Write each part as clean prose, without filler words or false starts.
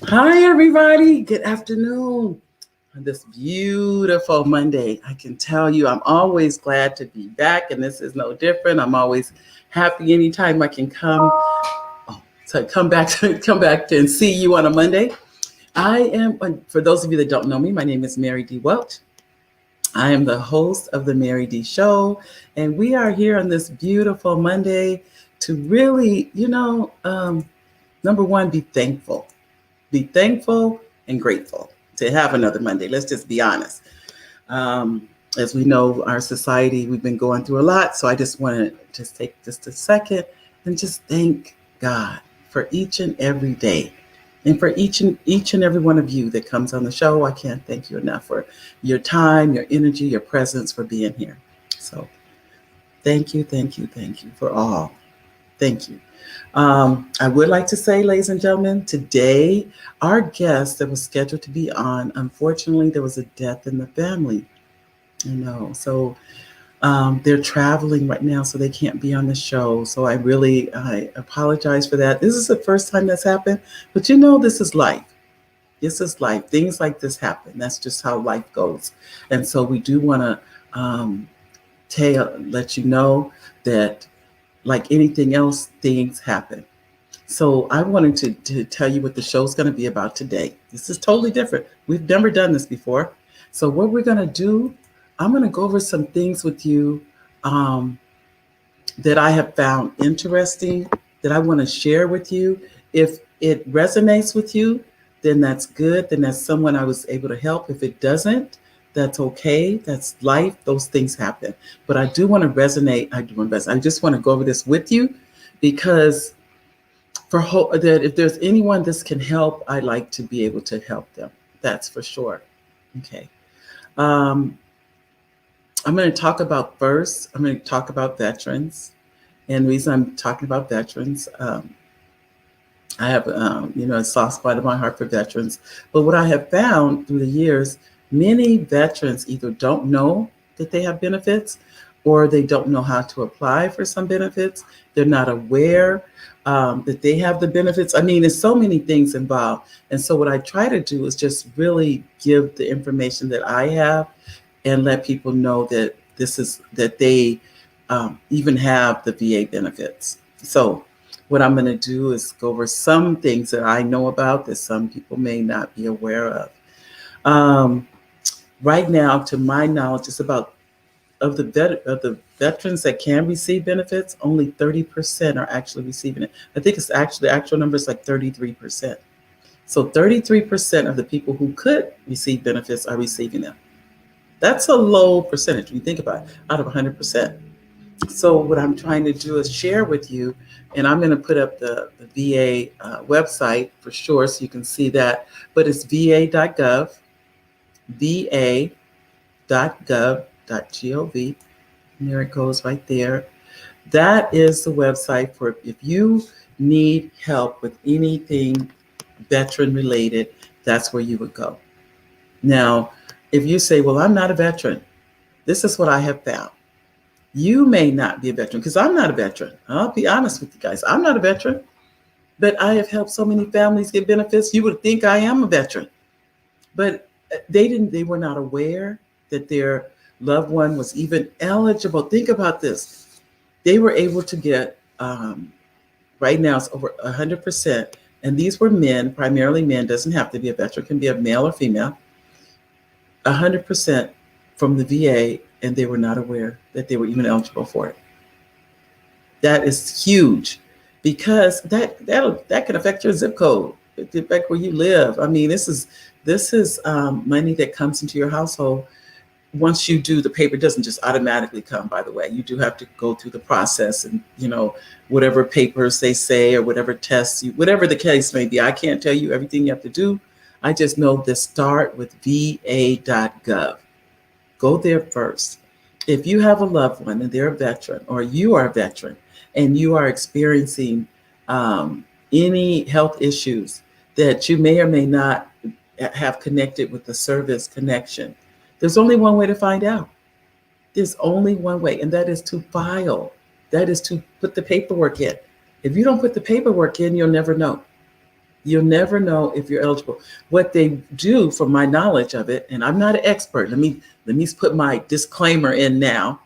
Hi, everybody. Good afternoon on this beautiful Monday. I can tell you, I'm always glad to be back, and this is no different. I'm always happy anytime I can come back to and see you on a Monday. I am, for those of you that don't know me, my name is Mary D. Welch. I am the host of the Mary D. Show, and we are here on this beautiful Monday to really, number one, be thankful. Be thankful and grateful to have another Monday. Let's just be honest. As we know, our society, we've been going through a lot. So I just want to just take just a second and just thank God for each and every day. And for each and every one of you that comes on the show, I can't thank you enough for your time, your energy, your presence, for being here. So thank you for all. Thank you. I would like to say, ladies and gentlemen, today our guest that was scheduled to be on, unfortunately, there was a death in the family. So they're traveling right now, so they can't be on the show. So I apologize for that. This is the first time that's happened, but this is life. This is life. Things like this happen. That's just how life goes. And so we do want to let you know that, like anything else, things happen. So I wanted to tell you what the show's going to be about today. This is totally different. We've never done this before. So what we're going to do, I'm going to go over some things with you that I have found interesting, that I want to share with you. If it resonates with you, then that's good. Then that's someone I was able to help. If it doesn't, that's okay. That's life. Those things happen. But I do want to resonate. I do want to resonate. I just want to go over this with you because that if there's anyone this can help, I like to be able to help them. That's for sure. Okay. I'm going to talk about veterans. And the reason I'm talking about veterans, I have, a soft spot in my heart for veterans. But what I have found through the years, many veterans either don't know that they have benefits or they don't know how to apply for some benefits. They're not aware that they have the benefits. I mean, there's so many things involved. And so what I try to do is just really give the information that I have and let people know that that they even have the VA benefits. So what I'm going to do is go over some things that I know about that some people may not be aware of. Right now, to my knowledge, it's about of the veterans that can receive benefits, only 30% are actually receiving it. I think it's actually the actual number is like 33%. So 33% of the people who could receive benefits are receiving them. That's a low percentage when you think about it, out of 100%. So what I'm trying to do is share with you, and I'm going to put up the VA website for sure so you can see that, but it's va.gov, va.gov.gov. And there it goes right there. That is the website for if you need help with anything veteran related, that's where you would go. Now, if you say, well, I'm not a veteran, this is what I have found. You may not be a veteran because I'm not a veteran. I'll be honest with you guys. I'm not a veteran, but I have helped so many families get benefits. You would think I am a veteran, but they were not aware that their loved one was even eligible. Think about this. They were able to get, right now it's over 100%. And these were men, primarily men, doesn't have to be a veteran, can be a male or female, 100% from the VA, and they were not aware that they were even eligible for it. That is huge because that can affect your zip code, it can affect where you live. I mean, this is money that comes into your household. Once you do the paper, it doesn't just automatically come, by the way. You do have to go through the process and, whatever papers they say or whatever tests, whatever the case may be. I can't tell you everything you have to do. I just know to start with va.gov. Go there first. If you have a loved one and they're a veteran or you are a veteran and you are experiencing any health issues that you may or may not have connected with the service connection, there's only one way to find out. There's only one way, and that is to file. That is to put the paperwork in. If you don't put the paperwork in, you'll never know. You'll never know if you're eligible. What they do, from my knowledge of it, and I'm not an expert. Let me put my disclaimer in now.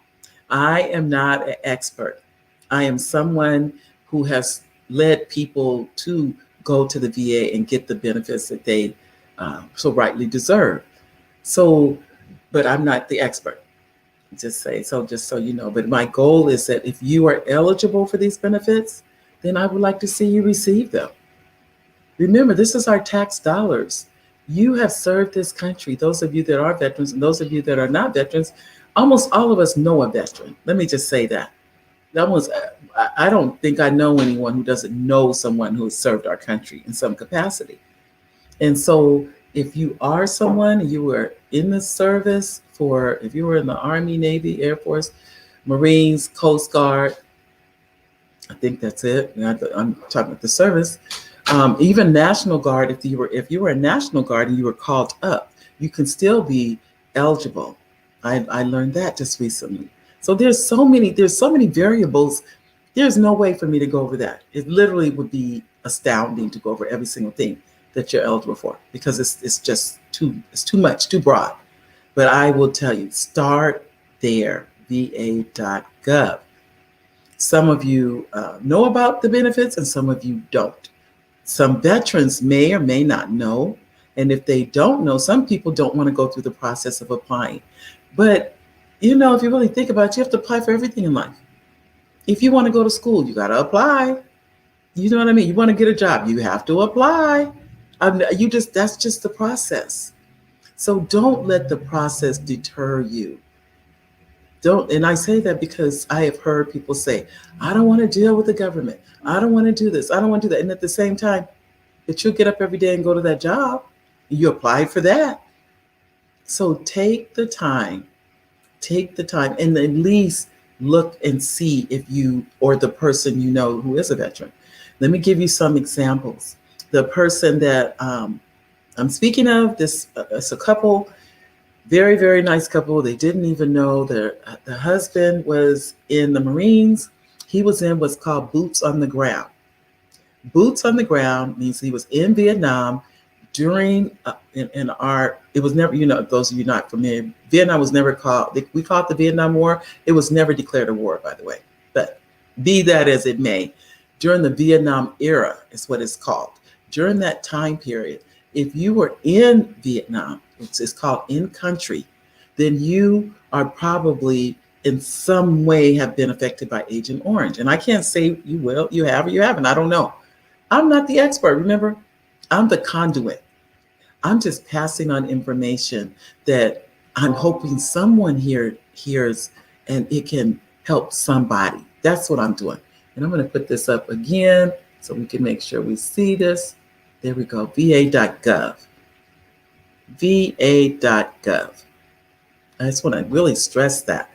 I am not an expert. I am someone who has led people to go to the VA and get the benefits that they so rightly deserve. So, but I'm not the expert. Just so you know. But my goal is that if you are eligible for these benefits, then I would like to see you receive them. Remember, this is our tax dollars. You have served this country. Those of you that are veterans and those of you that are not veterans, almost all of us know a veteran. Let me just say that. I don't think I know anyone who doesn't know someone who has served our country in some capacity. And so if you are someone, you were in the service if you were in the Army, Navy, Air Force, Marines, Coast Guard, I think that's it. I'm talking about the service. Even National Guard, if you were a National Guard and you were called up, you can still be eligible. I learned that just recently. So there's so many variables. There's no way for me to go over that. It literally would be astounding to go over every single thing that you're eligible for, because it's just too much, too broad. But I will tell you, start there, va.gov. Some of you know about the benefits and some of you don't. Some veterans may or may not know. And if they don't know, some people don't want to go through the process of applying. But, if you really think about it, you have to apply for everything in life. If you want to go to school, you got to apply. You know what I mean? You want to get a job, you have to apply. That's just the process. So don't let the process deter you. And I say that because I have heard people say, I don't want to deal with the government. I don't want to do this. I don't want to do that. And at the same time, but you'll get up every day and go to that job. You applied for that. So take the time and at least look and see if you or the person you know who is a veteran. Let me give you some examples. The person that I'm speaking of, it's a couple, very, very nice couple. They didn't even know the husband was in the Marines. He was in what's called boots on the ground. Boots on the ground means he was in Vietnam during it was never, those of you not familiar, Vietnam was never we call it the Vietnam War. It was never declared a war, by the way. But be that as it may, during the Vietnam era is what it's called. During that time period, if you were in Vietnam, which is called in country, then you are probably in some way have been affected by Agent Orange. And I can't say you will, you have, or you haven't. I don't know. I'm not the expert. Remember, I'm the conduit. I'm just passing on information that I'm hoping someone here hears and it can help somebody. That's what I'm doing. And I'm going to put this up again so we can make sure we see this. There we go, va.gov. va.gov. I just want to really stress that.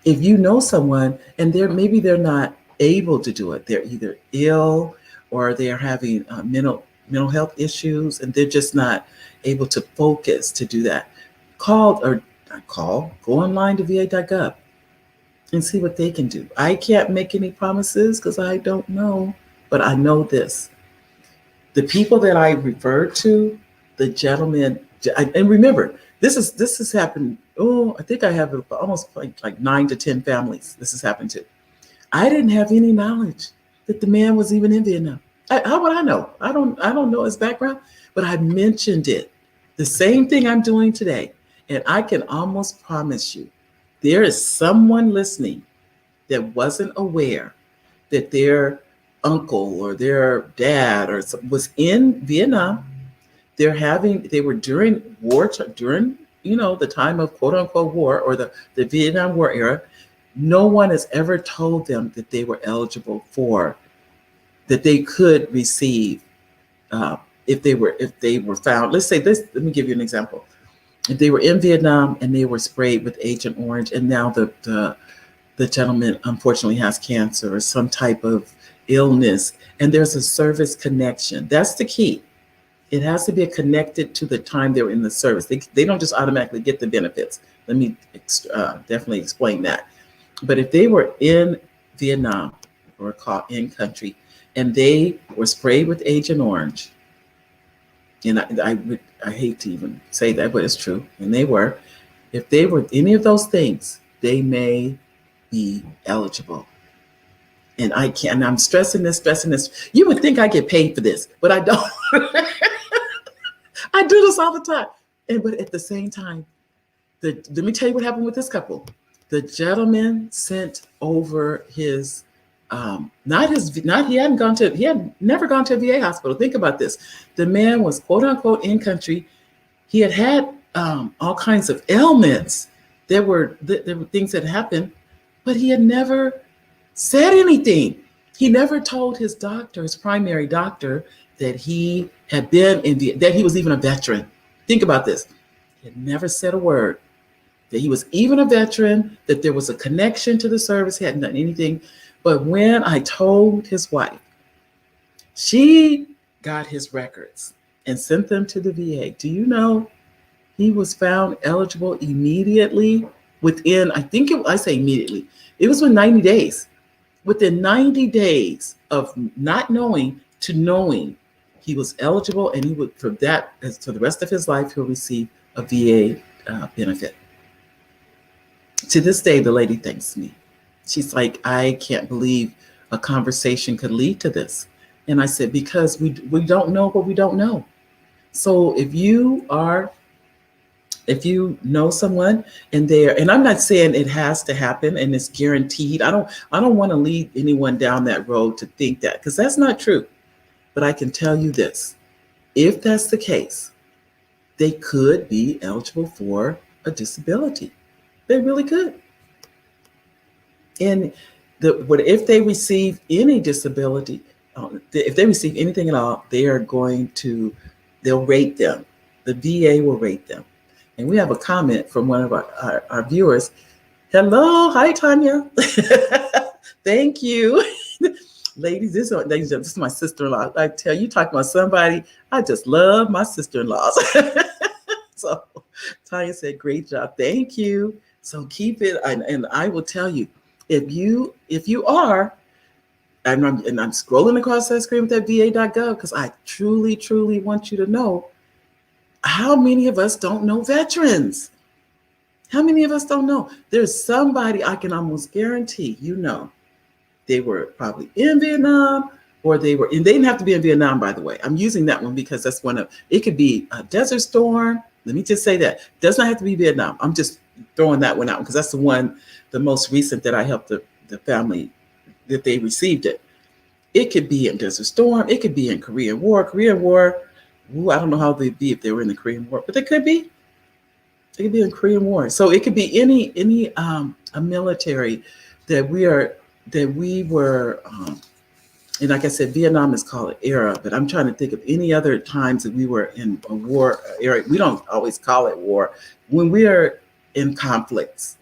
If you know someone and maybe they're not able to do it, they're either ill or they're having mental health issues and they're just not able to focus to do that, go online to va.gov and see what they can do. I can't make any promises because I don't know, but I know this. The people that I referred to, the gentleman, and remember, this has happened. Oh, I think I have almost like 9 to 10 families this has happened to. I didn't have any knowledge that the man was even in Vietnam. How would I know? I don't know his background, but I mentioned it. The same thing I'm doing today. And I can almost promise you, there is someone listening that wasn't aware that their uncle or their dad was in Vietnam. They were during war, during the time of quote unquote war or the Vietnam War era. No one has ever told them that they were eligible that they could receive if they were found. Let's say this. Let me give you an example. If they were in Vietnam and they were sprayed with Agent Orange, and now the gentleman unfortunately has cancer or some type of illness, and there's a service connection. That's the key. It has to be connected to the time they were in the service. They don't just automatically get the benefits. Let me definitely explain that. But if they were in Vietnam, were called in country, and they were sprayed with Agent Orange. And I hate to even say that, but it's true. And they were. If they were any of those things, they may be eligible. And I can't. And I'm stressing this. You would think I get paid for this, but I don't. I do this all the time. But at the same time, let me tell you what happened with this couple. The gentleman sent over his, he had never gone to a VA hospital. Think about this. The man was quote unquote in country. He had all kinds of ailments. There were things that happened, but he had never said anything. He never told his doctor, his primary doctor, that he had been that he was even a veteran. Think about this. He had never said a word. That he was even a veteran, that there was a connection to the service, he hadn't done anything. But when I told his wife, she got his records and sent them to the VA. Do you know he was found eligible immediately within, I say immediately, it was within 90 days. Within 90 days of not knowing to knowing, he was eligible, and he would, for that, as for the rest of his life, he'll receive a VA benefit. To this day, the lady thanks me. She's like, I can't believe a conversation could lead to this. And I said, because we don't know what we don't know. So if you know someone and I'm not saying it has to happen and it's guaranteed. I don't want to lead anyone down that road to think that, because that's not true. But I can tell you this, if that's the case, they could be eligible for a disability. They really could. And if they receive any disability, if they receive anything at all, they'll rate them. The VA will rate them. And we have a comment from one of our viewers. Hello, hi Tanya. Thank you. Ladies, this is my sister-in-law. I tell you, talk about somebody, I just love my sister-in-laws. So Tanya said, great job. Thank you. So keep it, and I will tell you, if you are, and I'm scrolling across that screen with that va.gov, because I truly, truly want you to know, how many of us don't know veterans? How many of us don't know? There's somebody I can almost guarantee, they were probably in Vietnam, or and they didn't have to be in Vietnam, by the way. I'm using that one because that's it could be a Desert Storm. Let me just say that. It does not have to be Vietnam. I'm just throwing that one out because that's the most recent that I helped the family that they received it. It could be in Desert Storm. It could be in Korean War. I don't know how they'd be if they were in the Korean War, but they could be. They could be in Korean War. So it could be any a military that we were. And like I said, Vietnam is called an era, but I'm trying to think of any other times that we were in a war era. We don't always call it war. When we are in conflicts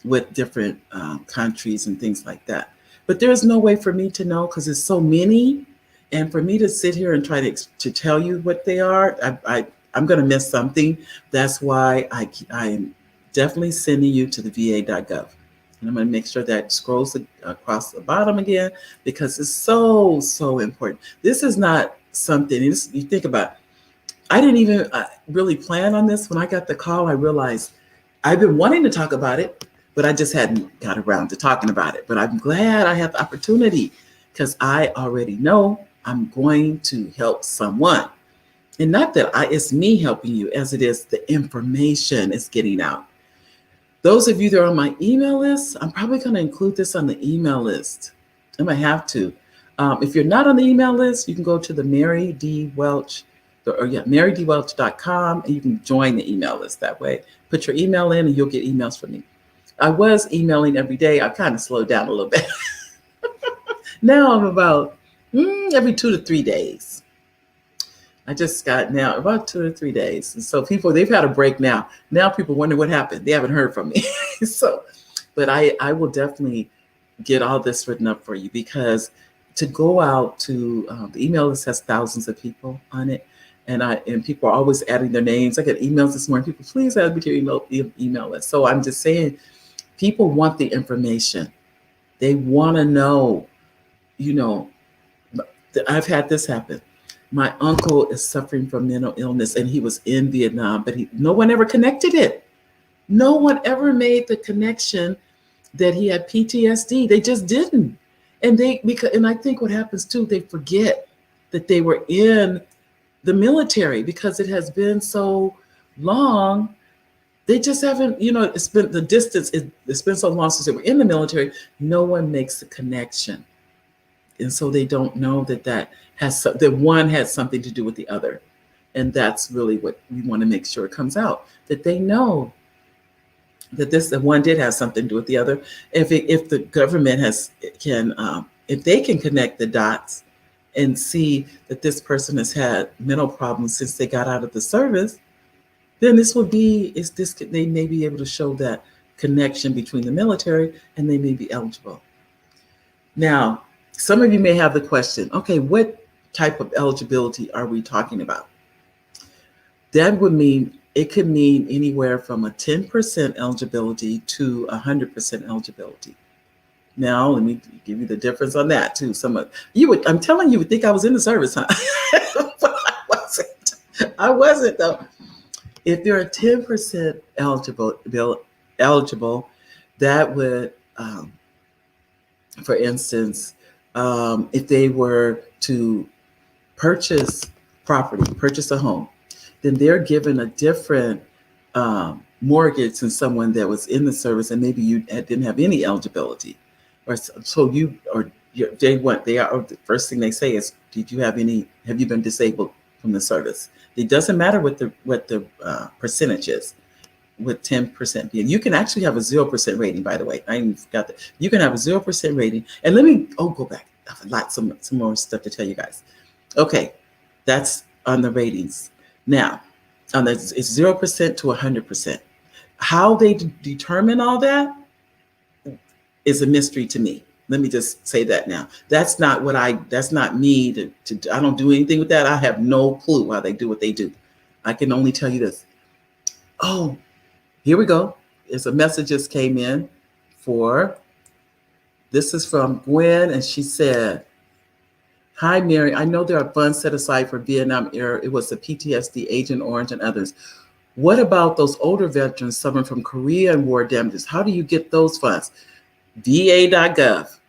with different countries and things like that. But there's no way for me to know because there's so many. And for me to sit here and try to tell you what they are, I'm going to miss something. That's why I'm definitely sending you to the va.gov. And I'm going to make sure that scrolls across the bottom again, because it's so, so important. This is not something, you think about, I didn't even really plan on this. When I got the call, I realized I've been wanting to talk about it, but I just hadn't got around to talking about it. But I'm glad I have the opportunity, because I already know I'm going to help someone. And not that it's me helping you, as it is the information is getting out. Those of you that are on my email list, I'm probably going to include this on the email list. I'm going to have to. If you're not on the email list, you can go to the marydwelch.com, and you can join the email list that way. Put your email in and you'll get emails from me. I was emailing every day. I kind of slowed down a little bit. Now I'm about every 2 to 3 days. I just got now about 2 to 3 days. And so they've had a break now. Now people wonder what happened. They haven't heard from me. But I will definitely get all this written up for you, because to go out to the email list has thousands of people on it. And people are always adding their names. I get emails this morning. People, please add me to your email list. So I'm just saying, people want the information. They want to know you know, I've had this happen. My uncle is suffering from mental illness and he was in Vietnam, but no one ever connected it. No one ever made the connection that he had PTSD. They just didn't. And I think what happens too, they forget that they were in the military because it has been so long. They just haven't, it's been the distance, it's been so long since they were in the military. No one makes the connection. And so they don't know that one has something to do with the other. And that's really what we want to make sure comes out, that they know that the one did have something to do with the other. If the government if they can connect the dots and see that this person has had mental problems since they got out of the service, then they may be able to show that connection between the military and they may be eligible. Now, some of you may have the question, okay, what type of eligibility are we talking about? That would mean, it could mean anywhere from a 10% eligibility to 100% eligibility. Now, let me give you the difference on that too. I'm telling you would think I was in the service, huh? But I wasn't though. If you're a 10% eligible, that would, for instance, if they were to purchase a home, then they're given a different mortgage than someone that was in the service and maybe you didn't have any eligibility, the first thing they say is, have you been disabled from the service? It doesn't matter what the percentage is, with 10% being. You can actually have a 0% rating, by the way. I even forgot that. You can have a 0% rating. And let me go back. I have some more stuff to tell you guys. Okay, that's on the ratings. Now, it's 0% to 100%. How they determine all that is a mystery to me. Let me just say that now. That's not me. I don't do anything with that. I have no clue why they do what they do. I can only tell you this. Oh, here we go. It's a message just came in this is from Gwen, and she said, "Hi, Mary. I know there are funds set aside for Vietnam era. It was the PTSD, Agent Orange, and others. What about those older veterans suffering from Korean War damages? How do you get those funds?" VA.gov.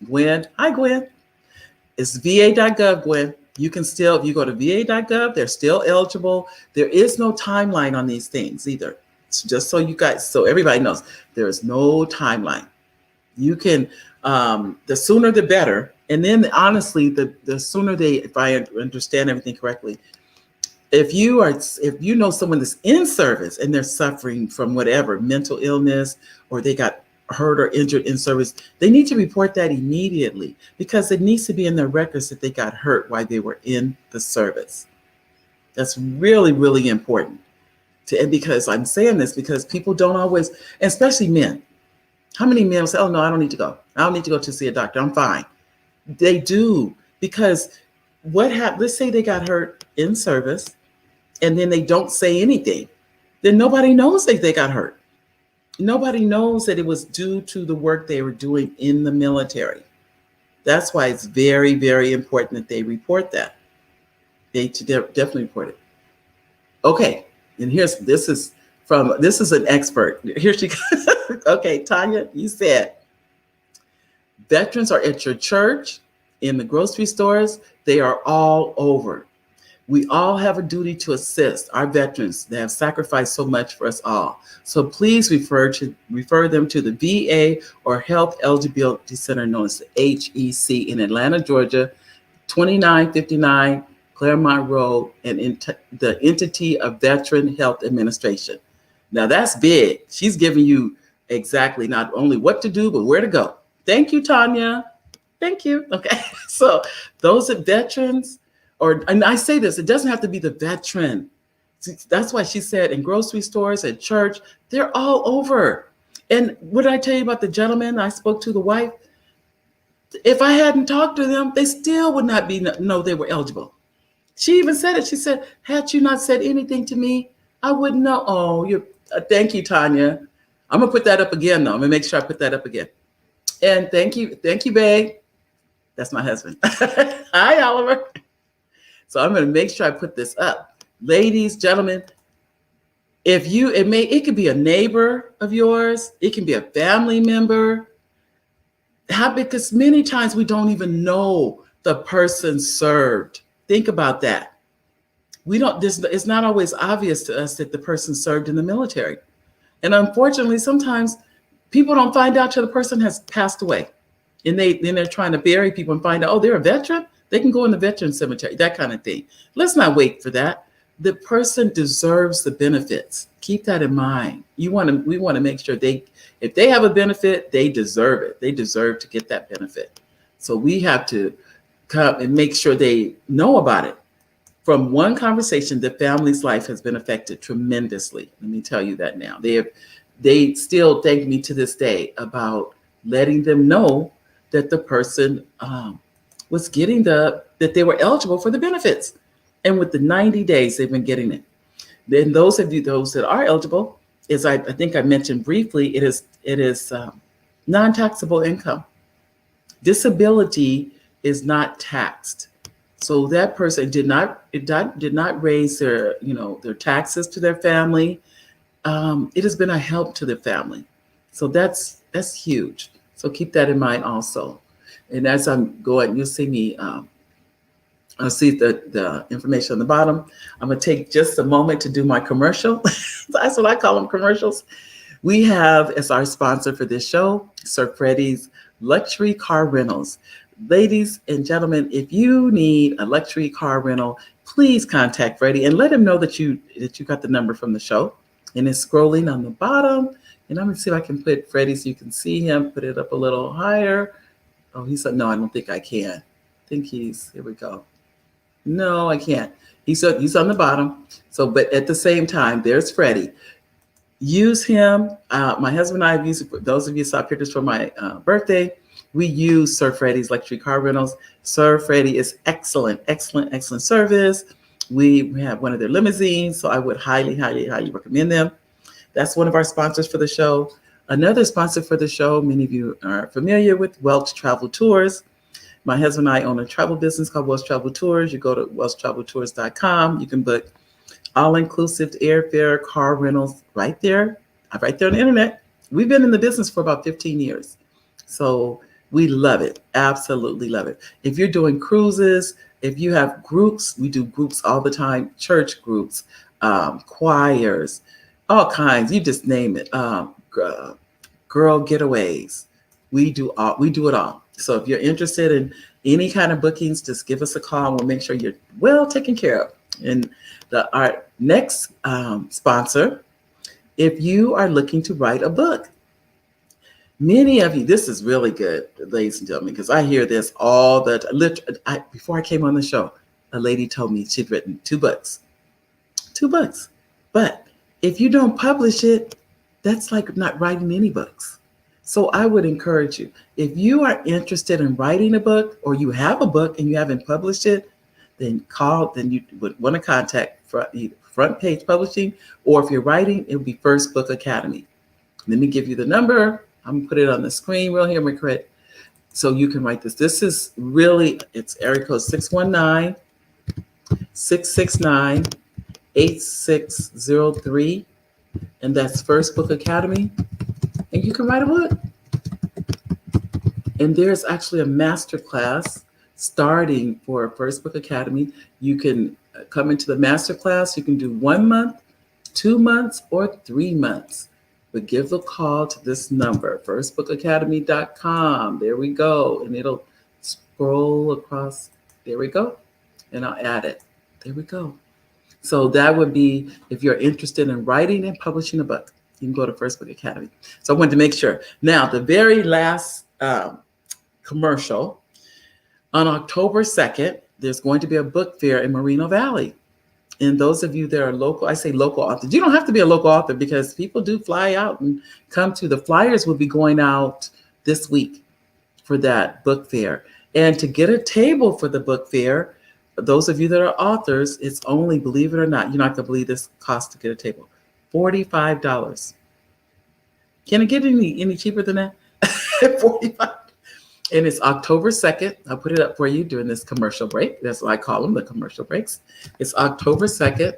Gwen, hi Gwen. It's VA.gov, Gwen. You can still, if you go to VA.gov, they're still eligible. There is no timeline on these things either. So just so everybody knows, there is no timeline. You can, the sooner the better. And then honestly, the sooner if I understand everything correctly, if you know someone that's in service and they're suffering from whatever, mental illness, or they got hurt or injured in service, they need to report that immediately, because it needs to be in their records that they got hurt while they were in the service. That's really, really important. And because I'm saying this because people don't always, especially men. How many men will say, "Oh no, I don't need to go. I don't need to go to see a doctor. I'm fine." They do, because what happened? Let's say they got hurt in service and then they don't say anything. Then nobody knows that they got hurt. Nobody knows that it was due to the work they were doing in the military. That's why it's very, very important that they report that. They definitely report it. Okay, and this is an expert. Here she goes. Okay, Tanya, you said veterans are at your church, in the grocery stores. They are all over. We all have a duty to assist our veterans that have sacrificed so much for us all. So please refer them to the VA or Health Eligibility Center, known as the HEC, in Atlanta, Georgia, 2959 Claremont Road, and the entity of Veteran Health Administration. Now that's big. She's giving you exactly not only what to do, but where to go. Thank you, Tanya. Thank you. Okay, so those are veterans. And I say this, it doesn't have to be the veteran. That's why she said in grocery stores, at church, they're all over. And what did I tell you about the gentleman I spoke to, the wife? If I hadn't talked to them, they still would not know they were eligible. She even said it. She said, "Had you not said anything to me, I wouldn't know." Oh, thank you, Tanya. I'm gonna put that up again though. I'm gonna make sure I put that up again. And thank you, babe. That's my husband. Hi, Oliver. So I'm going to make sure I put this up. Ladies, gentlemen, it could be a neighbor of yours. It can be a family member. Because many times we don't even know the person served. Think about that. It's not always obvious to us that the person served in the military. And unfortunately, sometimes people don't find out till the person has passed away. And then they're trying to bury people and find out, oh, they're a veteran. They can go in the veteran cemetery, that kind of thing. Let's not wait for that. The person deserves the benefits. Keep that in mind. We want to make sure if they have a benefit, they deserve it. They deserve to get that benefit. So we have to come and make sure they know about it. From one conversation, the family's life has been affected tremendously. Let me tell you that now. They still thank me to this day about letting them know that the person was getting that they were eligible for the benefits. And with the 90 days, they've been getting it. Then those that are eligible, as I think I mentioned briefly, it is non-taxable income. Disability is not taxed. So that person did not raise their taxes to their family. It has been a help to the family. So that's huge. So keep that in mind also. And as I'm going, you'll see me, I'll see the information on the bottom. I'm going to take just a moment to do my commercial. That's what I call them, commercials. We have as our sponsor for this show, Sir Freddie's Luxury Car Rentals. Ladies and gentlemen, if you need a luxury car rental, please contact Freddie and let him know that you got the number from the show. And it's scrolling on the bottom. And I'm going to see if I can put Freddie so you can see him, put it up a little higher. Oh, he said, no, I don't think I can. I think here we go. No, I can't. He's on the bottom. So, but at the same time, there's Freddie. Use him. My husband and I have used it. For those of you who saw pictures for my birthday, we use Sir Freddie's Luxury Car Rentals. Sir Freddie is excellent service. We have one of their limousines, so I would highly, highly, highly recommend them. That's one of our sponsors for the show. Another sponsor for the show, many of you are familiar with, Welch Travel Tours. My husband and I own a travel business called Welch Travel Tours. You go to welchtraveltours.com. You can book all-inclusive airfare, car rentals right there on the internet. We've been in the business for about 15 years. So we love it. Absolutely love it. If you're doing cruises, if you have groups, we do groups all the time, church groups, choirs, all kinds. You just name it. Girl getaways. We do it all. So if you're interested in any kind of bookings, just give us a call. We'll make sure you're well taken care of. And our next sponsor, if you are looking to write a book, many of you, this is really good, ladies and gentlemen, because I hear this all the time. Before I came on the show, a lady told me she'd written 2 books. 2 books. But if you don't publish it, that's like not writing any books. So I would encourage you, if you are interested in writing a book or you have a book and you haven't published it, then you would want to contact Front Page Publishing, or if you're writing, it would be First Book Academy. Let me give you the number. I'm going to put it on the screen real here, correct? So you can write this. This is really, it's area code 619-669-8603. And that's First Book Academy. And you can write a book. And there's actually a master class starting for First Book Academy. You can come into the master class. You can do 1 month, 2 months, or 3 months. But give a call to this number, firstbookacademy.com. There we go. And it'll scroll across. There we go. And I'll add it. There we go. So that would be if you're interested in writing and publishing a book. You can go to First Book Academy. So I wanted to make sure. Now, the very last commercial, on October 2nd, there's going to be a book fair in Moreno Valley. And those of you that are local, I say local authors. You don't have to be a local author because people do fly out and come to. The flyers will be going out this week for that book fair. And to get a table for the book fair, those of you that are authors, it's only, believe it or not, you're not going to believe this cost to get a table. $45. Can it get any cheaper than that? $45. And it's October 2nd. I'll put it up for you during this commercial break. That's what I call them, the commercial breaks. It's October 2nd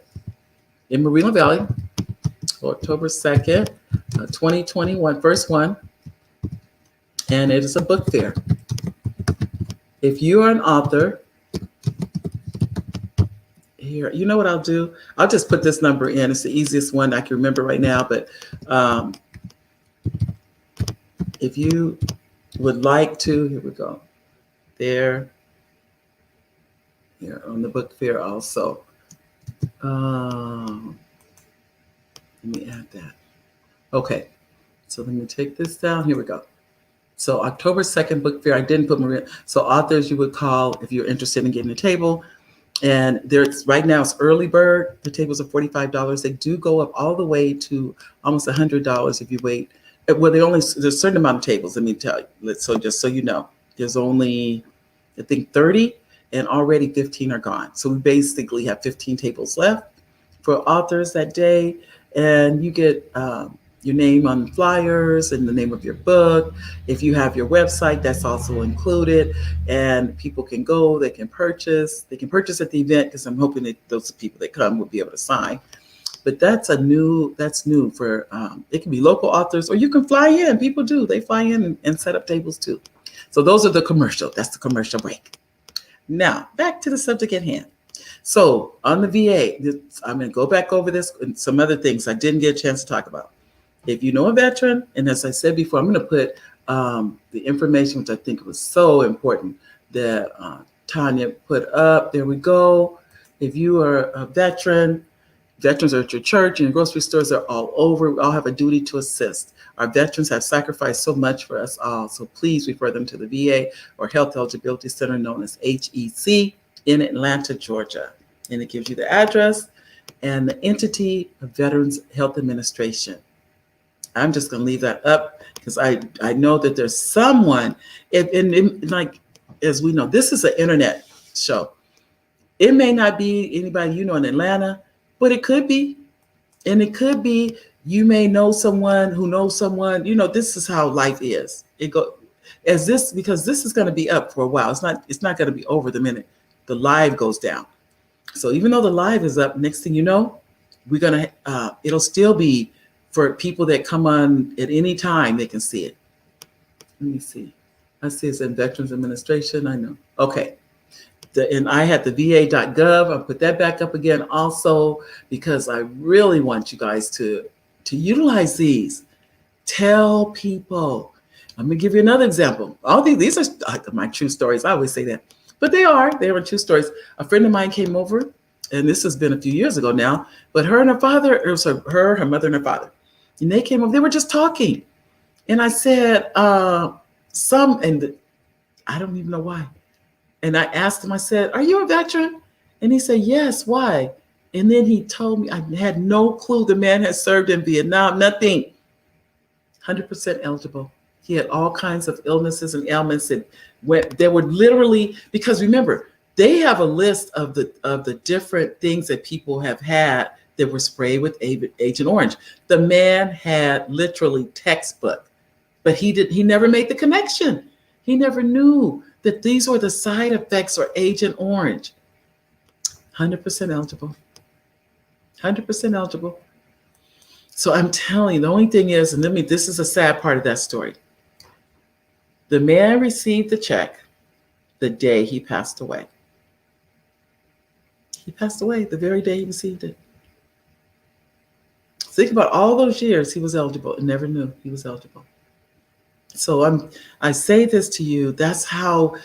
in Moreno Valley. October 2nd, 2021, first one. And it is a book fair. If you are an author, here, you know what I'll do? I'll just put this number in. It's the easiest one I can remember right now. But if you would like to, here we go. There, here on the book fair also. Let me add that. Okay, so let me take this down. Here we go. So October 2nd book fair. I didn't put Maria. So authors you would call if you're interested in getting a table. And there's right now it's early bird. The tables are $45. They do go up all the way to almost $100 if you wait. Well, there's a certain amount of tables. Let me tell you. So just so you know, there's only I think 30, and already 15 are gone. So we basically have 15 tables left for authors that day, and you get your name on flyers and the name of your book. If you have your website, that's also included, and people can go, they can purchase at the event, because I'm hoping that those people that come will be able to sign. But that's new for, it can be local authors, or you can fly in. People do, they fly in and set up tables too. So those are that's the commercial break. Now, back to the subject at hand. So on the VA, I'm going to go back over this and some other things I didn't get a chance to talk about. If you know a veteran, and as I said before, I'm going to put the information, which I think was so important, that Tanya put up. There we go. If you are a veteran, veterans are at your church and your grocery stores are all over. We all have a duty to assist. Our veterans have sacrificed so much for us all. So please refer them to the VA or Health Eligibility Center, known as HEC, in Atlanta, Georgia. And it gives you the address and the entity of Veterans Health Administration. I'm just going to leave that up because I know that there's someone, and like, as we know, this is an internet show. It may not be anybody you know in Atlanta, but it could be. And it could be you may know someone who knows someone. You know, this is how life is. Because this is going to be up for a while. It's not going to be over the minute the live goes down. So even though the live is up, next thing you know, it'll still be for people that come on at any time. They can see it. Let me see. I see it's in Veterans Administration. I know. Okay. And I had the va.gov. I'll put that back up again also, because I really want you guys to utilize these. Tell people. Let me give you another example. All these are my true stories. I always say that. But they were true stories. A friend of mine came over, and this has been a few years ago now, but her and her father, it was her mother and her father. And they came over, they were just talking. And I said, and I don't even know why. And I asked him, I said, "Are you a veteran?" And he said, "Yes, why?" And then he told me, I had no clue the man had served in Vietnam, nothing. 100% eligible. He had all kinds of illnesses and ailments, and there were literally, because remember, they have a list of the different things that people have had that were sprayed with Agent Orange. The man had literally textbook, but he never made the connection. He never knew that these were the side effects or Agent Orange. 100% eligible. 100% eligible. So I'm telling you, the only thing is, and this is a sad part of that story. The man received the check the day he passed away. He passed away the very day he received it. Think about all those years he was eligible and never knew he was eligible. So I say this to you, that's how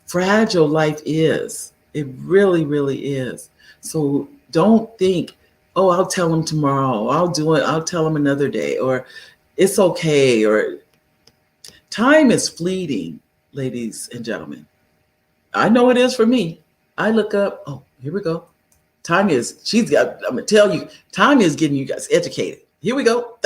fragile life is. It really, really is. So don't think, oh, I'll tell him tomorrow. I'll tell him another day, or it's okay, or time is fleeting, ladies and gentlemen. I know it is for me. I look up, oh, here we go. I'm gonna tell you, Tanya is getting you guys educated. Here we go.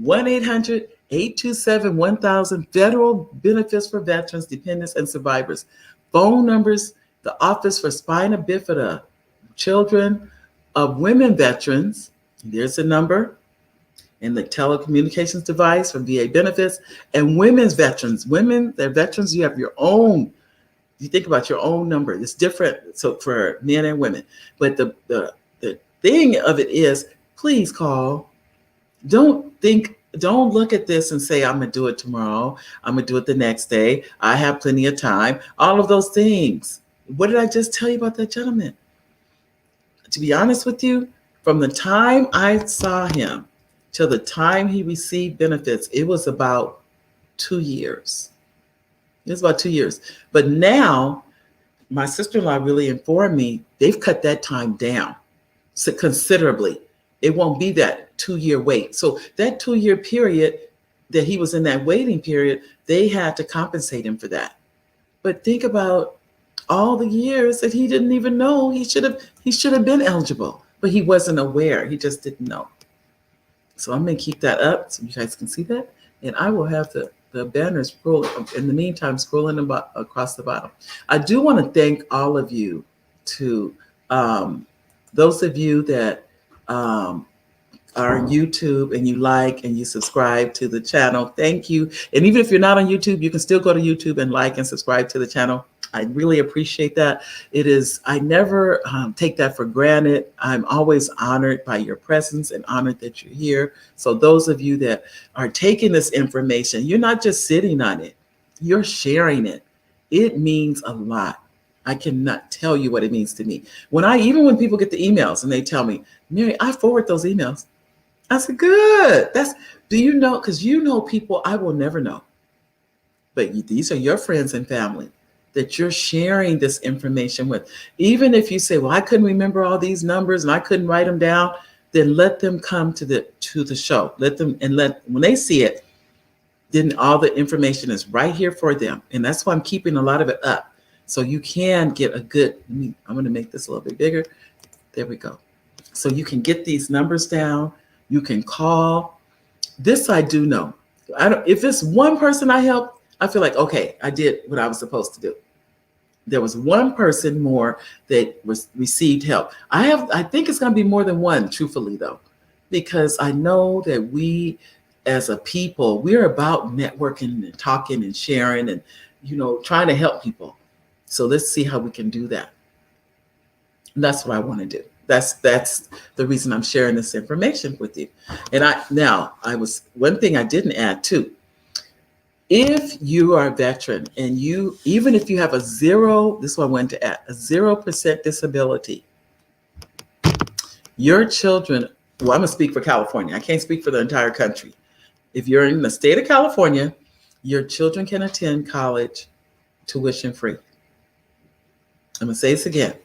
1-800-827-1000, Federal Benefits for Veterans, Dependents, and Survivors. Phone numbers, the Office for Spina Bifida, Children of Women Veterans. There's a number. and the telecommunications device for VA benefits, and women's veterans. Women, they're veterans, you have your own. You think about your own number. It's different so for men and women. But the thing of it is, please call. Don't look at this and say, I'm gonna do it tomorrow. I'm gonna do it the next day. I have plenty of time. All of those things. What did I just tell you about that gentleman? To be honest with you, from the time I saw him till the time he received benefits, it was about 2 years. It was about 2 years. But now my sister-in-law really informed me they've cut that time down considerably. It won't be that 2-year wait. So that 2-year period that he was in that waiting period, they had to compensate him for that. But think about all the years that he didn't even know he should have been eligible, but he wasn't aware. He just didn't know. So I'm going to keep that up so you guys can see that. And I will have the banners scroll in the meantime, scrolling across the bottom. I do want to thank all of you those of you that are on YouTube and you like and you subscribe to the channel. Thank you. And even if you're not on YouTube, you can still go to YouTube and like and subscribe to the channel. I really appreciate that. I never take that for granted. I'm always honored by your presence and honored that you're here. So those of you that are taking this information, you're not just sitting on it, you're sharing it. It means a lot. I cannot tell you what it means to me. Even when people get the emails and they tell me, Mary, I forward those emails. I said, good. Do you know? Because you know people I will never know. But these are your friends and family that you're sharing this information with. Even if you say, well, I couldn't remember all these numbers and I couldn't write them down, then let them come to the show. When they see it, then all the information is right here for them. And that's why I'm keeping a lot of it up. So you can get I'm going to make this a little bit bigger. There we go. So you can get these numbers down. You can call. This I do know. If it's one person I help, I feel like, okay, I did what I was supposed to do. There was one person more that received help. I think it's going to be more than one, truthfully, though, because I know that we as a people, we're about networking and talking and sharing and, trying to help people. So let's see how we can do that. And that's what I want to do. That's the reason I'm sharing this information with you. And one thing I didn't add too. If you are a veteran and even if you have this is what I wanted to add, a 0% disability, your children, well, I'm gonna speak for California. I can't speak for the entire country. If you're in the state of California, your children can attend college tuition free. I'm gonna say this again.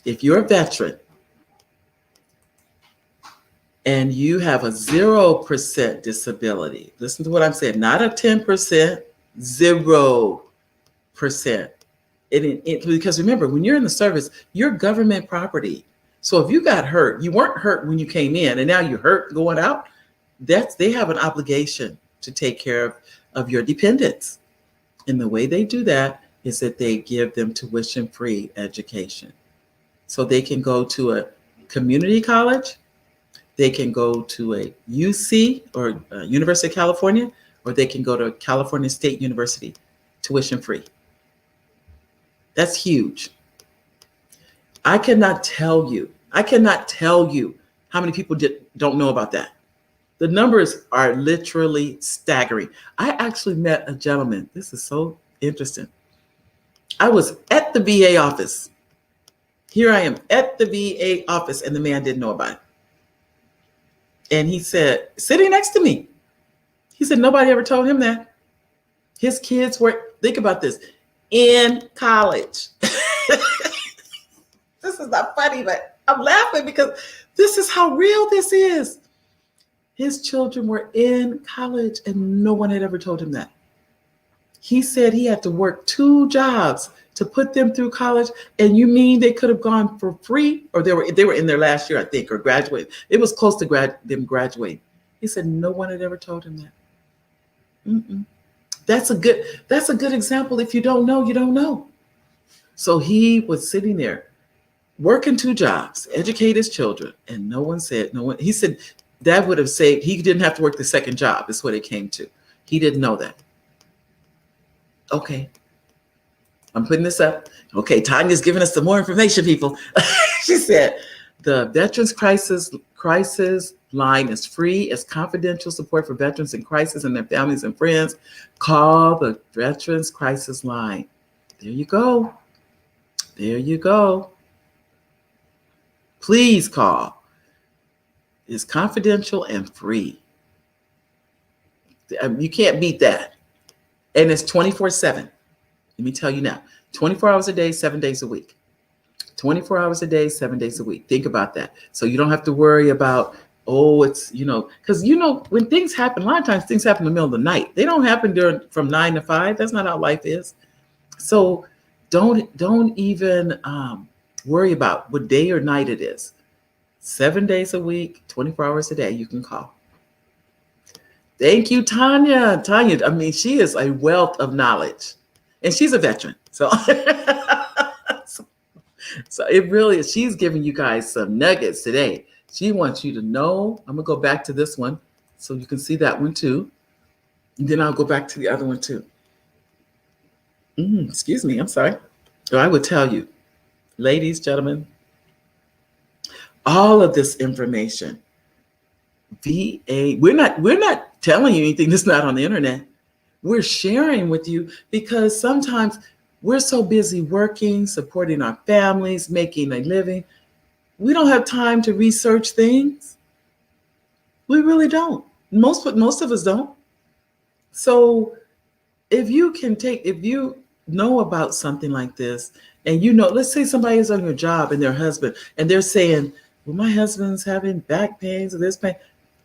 If you're a veteran and you have a 0% disability, listen to what I'm saying, not a 10%, 0%. Because remember, when you're in the service, you're government property. So if you got hurt, you weren't hurt when you came in and now you're hurt going out, they have an obligation to take care of your dependents. And the way they do that is that they give them tuition-free education. So they can go to a community college, they can go to a UC or University of California, or they can go to California State University, tuition-free. That's huge. I cannot tell you how many people don't know about that. The numbers are literally staggering. I actually met a gentleman. This is so interesting. I was at the VA office. Here I am at the VA office, and the man didn't know about it. And he said, sitting next to me, he said, nobody ever told him that. His kids were, think about this, in college. This is not funny, but I'm laughing because this is how real this is. His children were in college and no one had ever told him that. He said he had to work 2 jobs to put them through college. And you mean they could have gone for free? Or they were in their last year, I think, or graduated. It was close to them graduating. He said no one had ever told him that. That's a good example. If you don't know, you don't know. So he was sitting there working 2 jobs, educate his children, and no one said. He said That would have saved, he didn't have to work the second job, is what it came to. He didn't know that. Okay, I'm putting this up. Okay, Tanya's giving us some more information, people. She said, the Veterans Crisis line is free. It's confidential support for veterans in crisis and their families and friends. Call the Veterans Crisis line. There you go. There you go. Please call. It's confidential and free. You can't beat that. And it's 24/7. Let me tell you now, 24 hours a day, 7 days a week. 24 hours a day, 7 days a week. Think about that. So you don't have to worry about, oh, it's, because when things happen, a lot of times things happen in the middle of the night. They don't happen from 9 to 5. That's not how life is. So don't even worry about what day or night it is. 7 days a week, 24 hours a day, you can call. Thank you, Tanya. Tanya, I mean, she is a wealth of knowledge, and she's a veteran. So, so it really is. She's giving you guys some nuggets today. She wants you to know. I'm going to go back to this one so you can see that one too. And then I'll go back to the other one too. Excuse me. I'm sorry. So I would tell you, ladies, gentlemen, all of this information, we're not telling you anything that's not on the internet. We're sharing with you because sometimes we're so busy working, supporting our families, making a living. We don't have time to research things. We really don't. Most of us don't. So if you know about something like this, and let's say somebody is on your job and their husband, and they're saying, well, my husband's having back pains or this pain.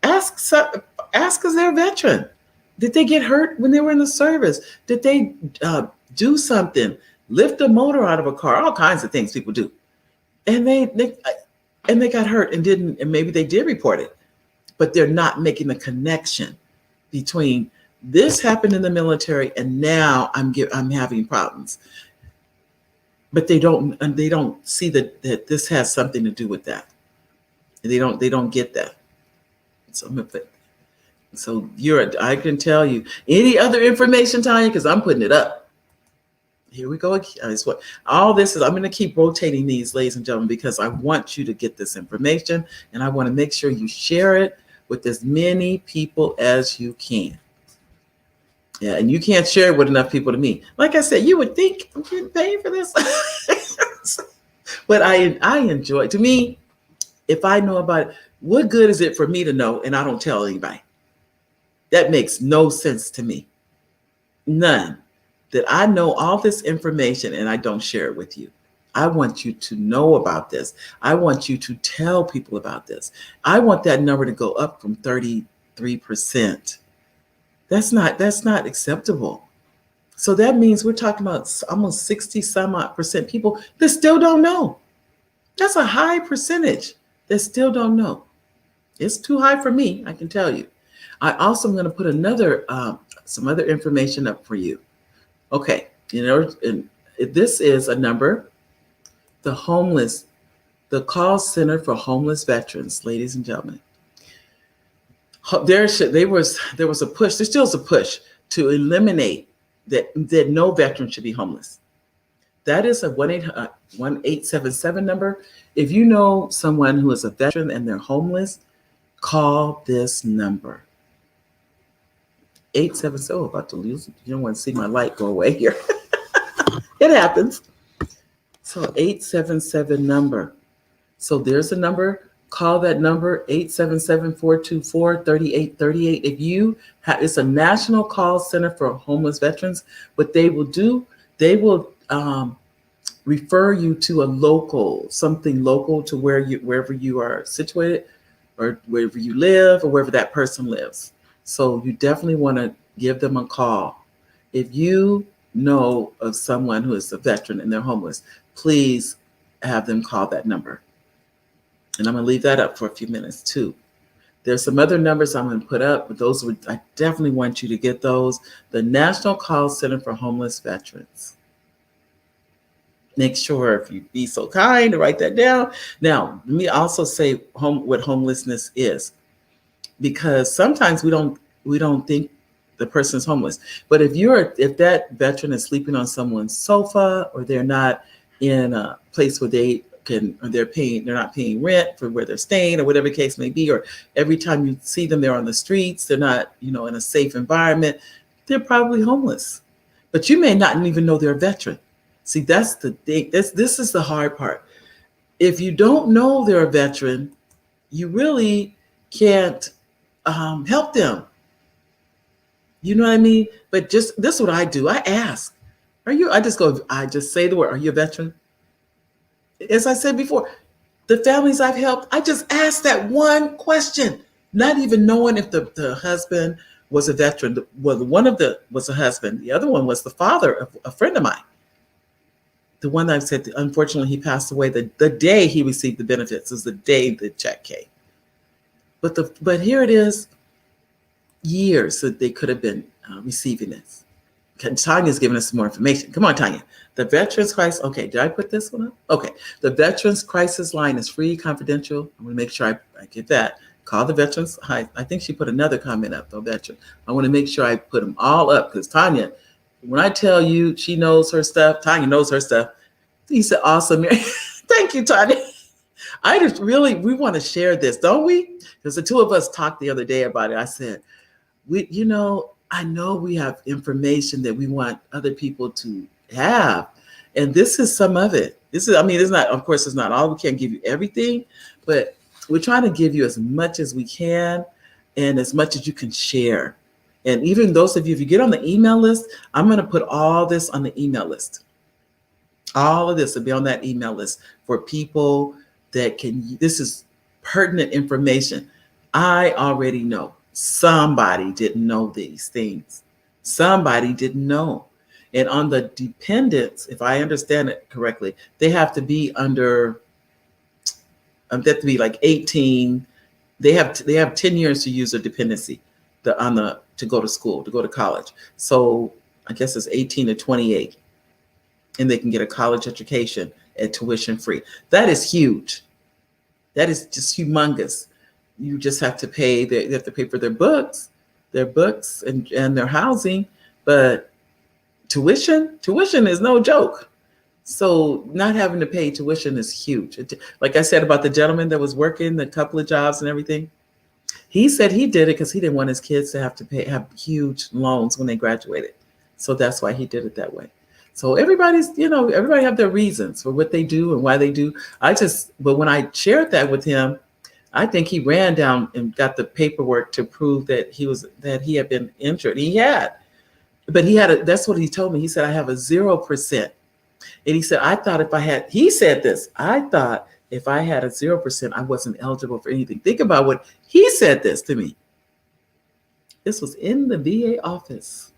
Ask because they're a veteran. Did they get hurt when they were in the service? Did they do something? Lift a motor out of a car? All kinds of things people do. And they got hurt and maybe they did report it, but they're not making the connection between this happened in the military and now I'm having problems. But they don't see that this has something to do with that. They don't get that. So I can tell you any other information, Tanya, because I'm putting it up. Here we go again. All this is, I'm going to keep rotating these, ladies and gentlemen, because I want you to get this information and I want to make sure you share it with as many people as you can. Yeah, and you can't share it with enough people to me. Like I said, you would think I'm getting paid for this. But I enjoy it. To me, if I know about it, what good is it for me to know and I don't tell anybody? That makes no sense to me. None. That I know all this information and I don't share it with you. I want you to know about this. I want you to tell people about this. I want that number to go up from 33%. That's not acceptable. So that means we're talking about almost 60 some odd percent people that still don't know. That's a high percentage that still don't know. It's too high for me, I can tell you. I also am going to put some other information up for you. Okay, and this is a number, the call center for homeless veterans, ladies and gentlemen. There was a push, there still is a push to eliminate that no veteran should be homeless. That is a 1-877 number. If you know someone who is a veteran and they're homeless, call this number. 877. Oh, about to lose. You don't want to see my light go away here. It happens. So 877 number. So there's a number. Call that number, 877-424-3838. If it's a national call center for homeless veterans. What they will do, they will refer you to something local to wherever you are situated, or wherever you live, or wherever that person lives. So you definitely want to give them a call. If you know of someone who is a veteran and they're homeless, please have them call that number. And I'm going to leave that up for a few minutes too. There's some other numbers I'm going to put up, but I definitely want you to get those. The National Call Center for Homeless Veterans. Make sure, if you'd be so kind, to write that down. Now, let me also say what homelessness is. because sometimes we don't think the person's homeless. But if that veteran is sleeping on someone's sofa, or they're not in a place where or they're not paying rent for where they're staying, or whatever the case may be, or every time you see them, they're on the streets, they're not, in a safe environment, they're probably homeless. But you may not even know they're a veteran. See, that's the thing. This is the hard part. If you don't know they're a veteran, you really can't help them. You know what I mean? But just this is what I do. I ask, I just say the word, are you a veteran? As I said before, the families I've helped, I just ask that one question, not even knowing if the husband was a veteran. Well, one of the was a husband. The other one was the father of a friend of mine. The one that I said, unfortunately, he passed away the day he received the benefits. Was the day the check came. But here it is, years that they could have been receiving this. Tanya's giving us some more information. Come on, Tanya. The Veterans Crisis. Okay, did I put this one up? Okay. The Veterans Crisis line is free, confidential. I'm going to make sure I get that. Call the Veterans. I think she put another comment up, though, veteran. I want to make sure I put them all up, because Tanya, when I tell you she knows her stuff, Tanya knows her stuff. You said awesome. Thank you, Tanya. We want to share this, don't we? Because the two of us talked the other day about it. I said, I know we have information that we want other people to have. And this is some of it. It's not, of course, it's not all. We can't give you everything, but we're trying to give you as much as we can and as much as you can share. And even those of you, if you get on the email list, I'm going to put all this on the email list. All of this will be on that email list for people this is pertinent information. I already know. Somebody didn't know these things. Somebody didn't know. And on the dependents, if I understand it correctly, they have to be under, they have to be like 18. They have 10 years to use their dependency to go to school, to go to college. So I guess it's 18 to 28. And they can get a college education at tuition free. That is huge. That is just humongous. You just have to pay. They have to pay for their books and their housing, but tuition is no joke. So not having to pay tuition is huge. Like I said about the gentleman that was working a couple of jobs and everything, he said he did it because he didn't want his kids to have to have huge loans when they graduated. So that's why he did it that way. So everybody have their reasons for what they do and why they do. But when I shared that with him, I think he ran down and got the paperwork to prove that he had been injured. He had, but that's what he told me. He said, I have a 0%. And he said, I thought if I had a 0%, I wasn't eligible for anything. Think about what he said this to me. This was in the VA office.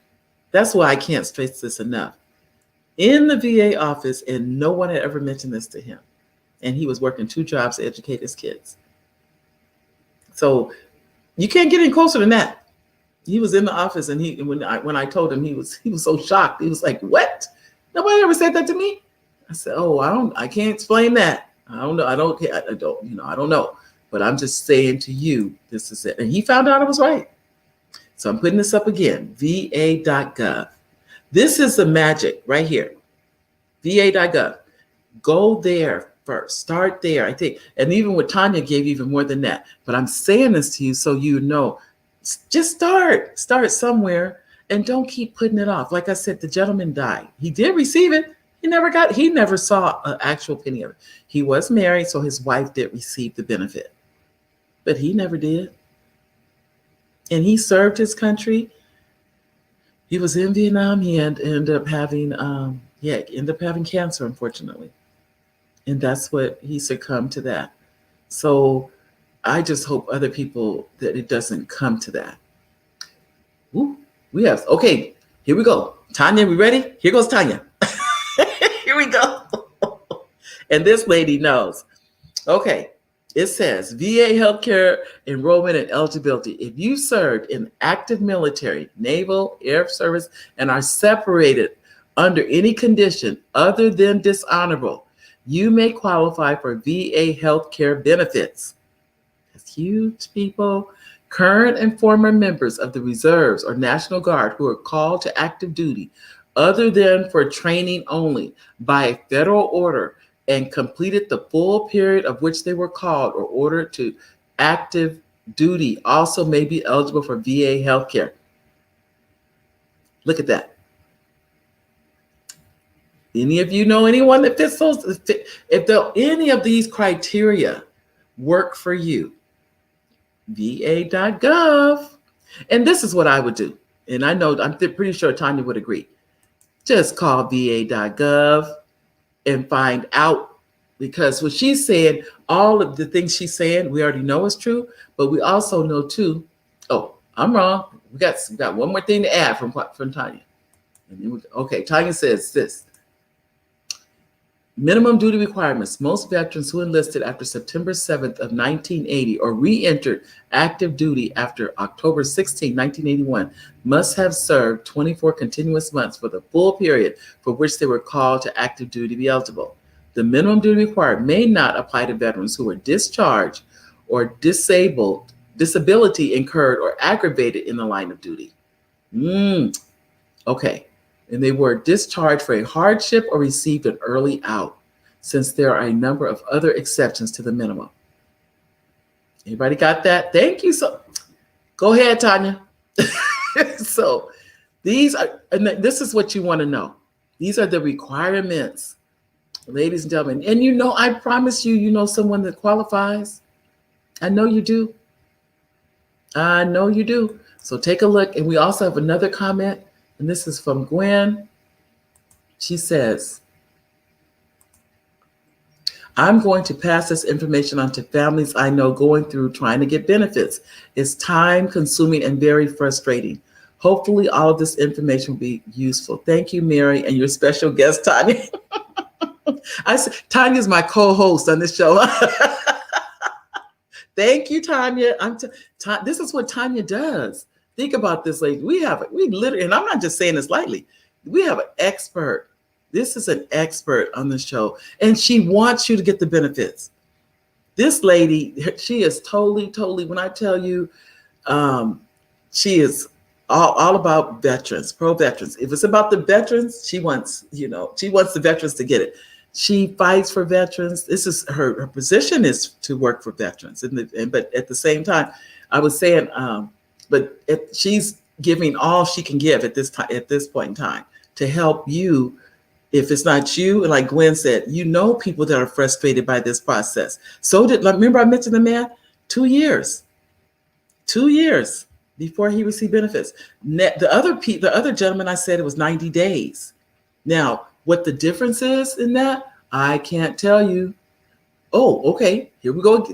That's why I can't stress this enough. In the VA office, and no one had ever mentioned this to him. And he was working 2 jobs to educate his kids. So you can't get any closer than that. He was in the office, and when I told him, he was so shocked. He was like, "What? Nobody ever said that to me?" I said, "Oh, I can't explain that. I don't know. I don't know. But I'm just saying to you, this is it." And he found out I was right. So I'm putting this up again, va.gov. This is the magic right here, va.gov. Go there first. Start there, I think. And even what Tanya gave, even more than that. But I'm saying this to you so you know. Just start somewhere, and don't keep putting it off. Like I said, the gentleman died. He did receive it. He never saw an actual penny of it. He was married, so his wife did receive the benefit. But he never did. And he served his country. He was in Vietnam. He ended up having cancer, unfortunately. And that's what he succumbed to that. So I just hope other people that it doesn't come to that. Ooh, okay, here we go. Tanya, we ready? Here goes Tanya. Here we go. And this lady knows. Okay, it says VA healthcare enrollment and eligibility. If you served in active military, naval, air service, and are separated under any condition other than dishonorable, you may qualify for VA healthcare benefits. That's huge, people. Current and former members of the reserves or National Guard who are called to active duty other than for training only by a federal order and completed the full period of which they were called or ordered to active duty also may be eligible for VA health care. Look at that. Any of you know anyone that fits those? If any of these criteria work for you, va.gov. And this is what I would do. And I know, I'm pretty sure Tanya would agree. Just call va.gov and find out, because what she's saying, all of the things she's saying, we already know is true, but we also know too, oh, I'm wrong. We got one more thing to add from Tanya. Okay, Tanya says this. Minimum duty requirements. Most veterans who enlisted after September 7th of 1980 or re-entered active duty after October 16, 1981 must have served 24 continuous months for the full period for which they were called to active duty to be eligible. The minimum duty required may not apply to veterans who were discharged or disability incurred or aggravated in the line of duty. Okay. And they were discharged for a hardship or received an early out, since there are a number of other exceptions to the minimum. Anybody got that? Thank you. So go ahead, Tanya. So these are, and this is what you want to know. These are the requirements, ladies and gentlemen. And you know, I promise you, you know someone that qualifies. I know you do. I know you do. So take a look. And we also have another comment. And this is from Gwen. She says, I'm going to pass this information on to families I know going through trying to get benefits. It's time consuming and very frustrating. Hopefully all of this information will be useful. Thank you, Mary, and your special guest, Tanya. Tanya's my co-host on this show. Thank you, Tanya. This is what Tanya does. Think about this, lady. We literally, and I'm not just saying this lightly, we have an expert. This is an expert on the show, and she wants you to get the benefits. This lady, she is totally, when I tell you, she is all about veterans, pro-veterans. If it's about the veterans, she wants the veterans to get it. She fights for veterans. This is her position is to work for veterans. But at the same time, I was saying, but she's giving all she can give at this point in time to help you. If it's not you, and like Gwen said, you know people that are frustrated by this process. Remember I mentioned the man, 2 years before he received benefits. The other gentleman, I said it was 90 days. Now, what the difference is in that, I can't tell you. Oh, okay, here we go.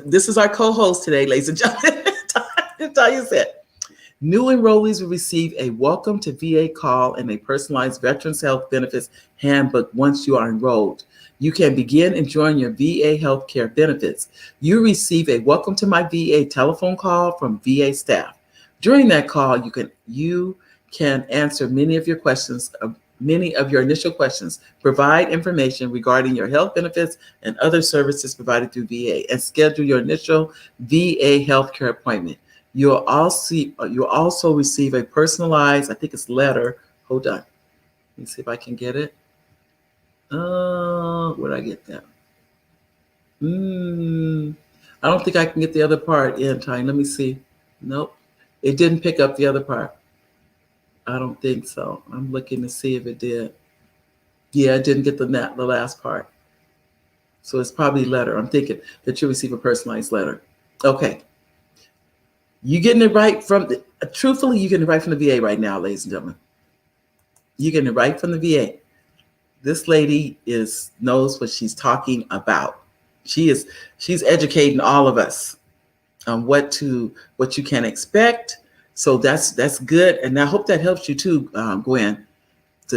This is our co-host today, ladies and gentlemen. Tanya said, new enrollees will receive a welcome to VA call and a personalized Veterans Health Benefits handbook once you are enrolled. You can begin enjoying your VA healthcare benefits. You receive a welcome to my VA telephone call from VA staff. During that call, you can answer many of your initial questions, provide information regarding your health benefits and other services provided through VA, and schedule your initial VA healthcare appointment. You'll also receive a personalized, I think it's letter. Hold on. Let me see if I can get it. Where'd I get that? I don't think I can get the other part in time. Let me see. Nope. It didn't pick up the other part. I don't think so. I'm looking to see if it did. Yeah, it didn't get the last part. So it's probably letter. I'm thinking that you'll receive a personalized letter. Okay. You getting it right truthfully, you're getting it right from the VA right now, ladies and gentlemen. You're getting it right from the VA. This lady knows what she's talking about. She's educating all of us on what you can expect. So that's good. And I hope that helps you too, Gwen.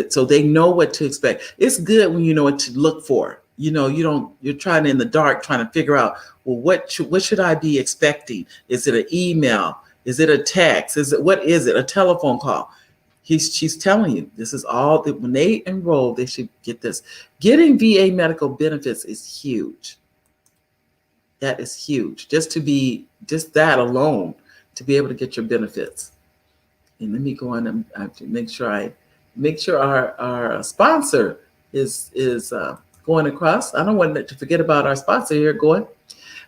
So they know what to expect. It's good when you know what to look for. You're trying in the dark, trying to figure out, well, what should I be expecting? Is it an email? Is it a text? What is it? A telephone call? She's telling you this is all that when they enroll, they should get this. Getting VA medical benefits is huge. That is huge. Just that alone to be able to get your benefits. And let me go on and I have to make sure our sponsor is going across. I don't want to forget about our sponsor here going.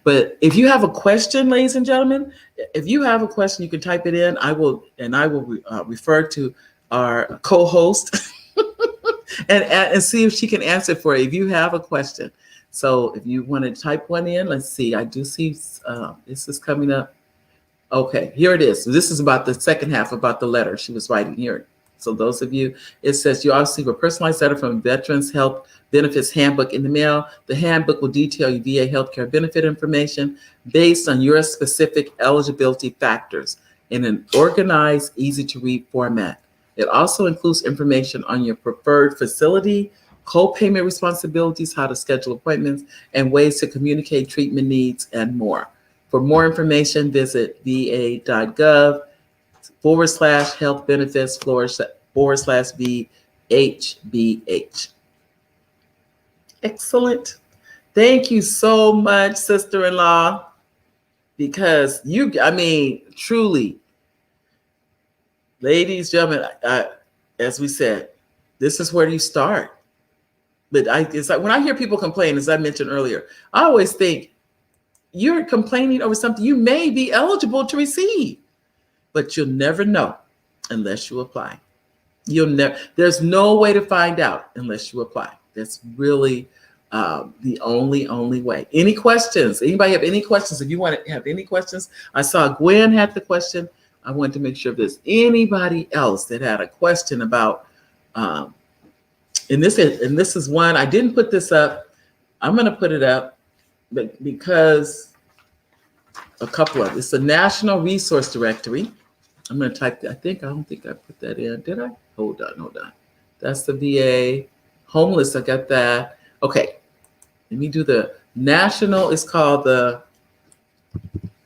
But if you have a question, ladies and gentlemen, if you have a question, you can type it in. I will refer to our co-host and see if she can answer for you if you have a question. So if you want to type one in, let's see. I do see this is coming up. Okay, here it is. This is about the second half about the letter she was writing here. So those of you, it says you also receive a personalized letter from Veterans Health Benefits Handbook in the mail. The handbook will detail your VA healthcare benefit information based on your specific eligibility factors in an organized, easy to read format. It also includes information on your preferred facility, co-payment responsibilities, how to schedule appointments, and ways to communicate treatment needs and more. For more information, visit va.gov/health benefits/VHBH. Excellent. Thank you so much, sister-in-law, because truly, ladies, gentlemen, as we said, this is where you start. But it's like when I hear people complain, as I mentioned earlier, I always think, you're complaining over something you may be eligible to receive, but you'll never know unless you apply. There's no way to find out unless you apply. That's really the only way. Any questions? Anybody have any questions? If you want to have any questions, I saw Gwen had the question. I wanted to make sure if there's anybody else that had a question about, and this is one, I didn't put this up. I'm going to put it up. But because it's the National Resource Directory. I'm going to type that. I don't think I put that in. Did I? Hold on. That's the VA homeless. I got that. Okay. Let me do the national. It's called and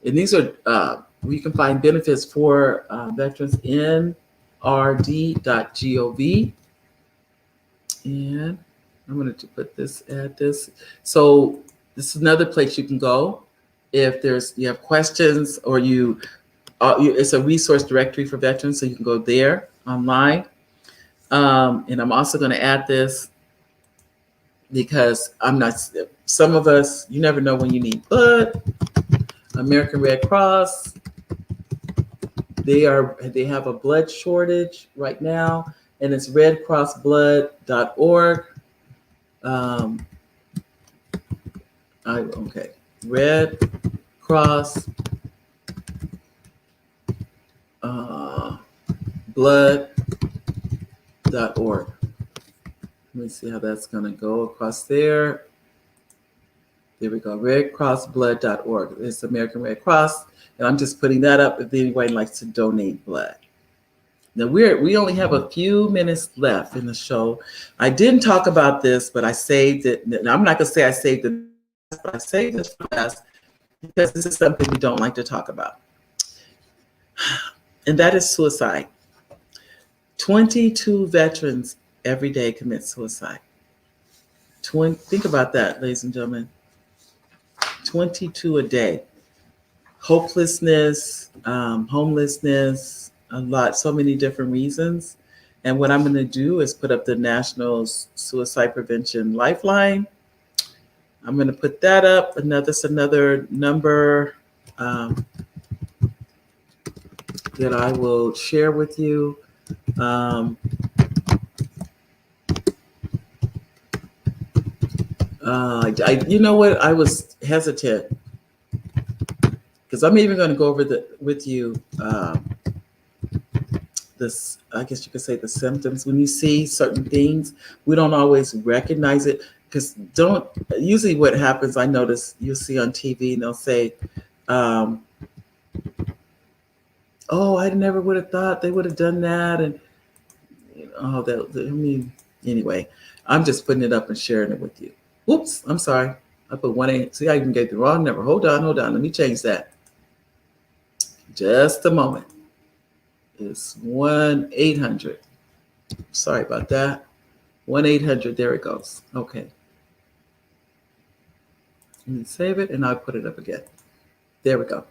these are where you can find benefits for veterans, nrd.gov. And I'm going to add this. So this is another place you can go if you have questions or it's a resource directory for veterans, so you can go there online. And I'm also going to add this because some of us, you never know when you need blood. American Red Cross, they have a blood shortage right now, and it's redcrossblood.org. Red Cross blood.org. Let me see how that's going to go across there. There we go, redcrossblood.org. It's American Red Cross, and I'm just putting that up if anybody likes to donate blood. Now we only have a few minutes left in the show. I didn't talk about this, but I saved it. Now, I'm not going to say I saved it, but I saved this for last because this is something we don't like to talk about. And that is suicide. 22 veterans every day commit suicide. Think about that, ladies and gentlemen. 22 a day. Hopelessness, homelessness, so many different reasons. And what I'm going to do is put up the National Suicide Prevention Lifeline. I'm going to put that up. That's another number that I will share with you. You know what? I was hesitant because I'm even going to go over with you this. I guess you could say the symptoms. When you see certain things, we don't always recognize it because usually what happens, I notice you'll see on TV and they'll say, oh, I never would have thought they would have done that. And, anyway, I'm just putting it up and sharing it with you. Oops, I'm sorry. I put 1-8. See, I even gave the wrong number. Hold on. Let me change that. Just a moment. It's 1-800. Sorry about that. 1-800. There it goes. Okay. Let me save it and I'll put it up again. There we go.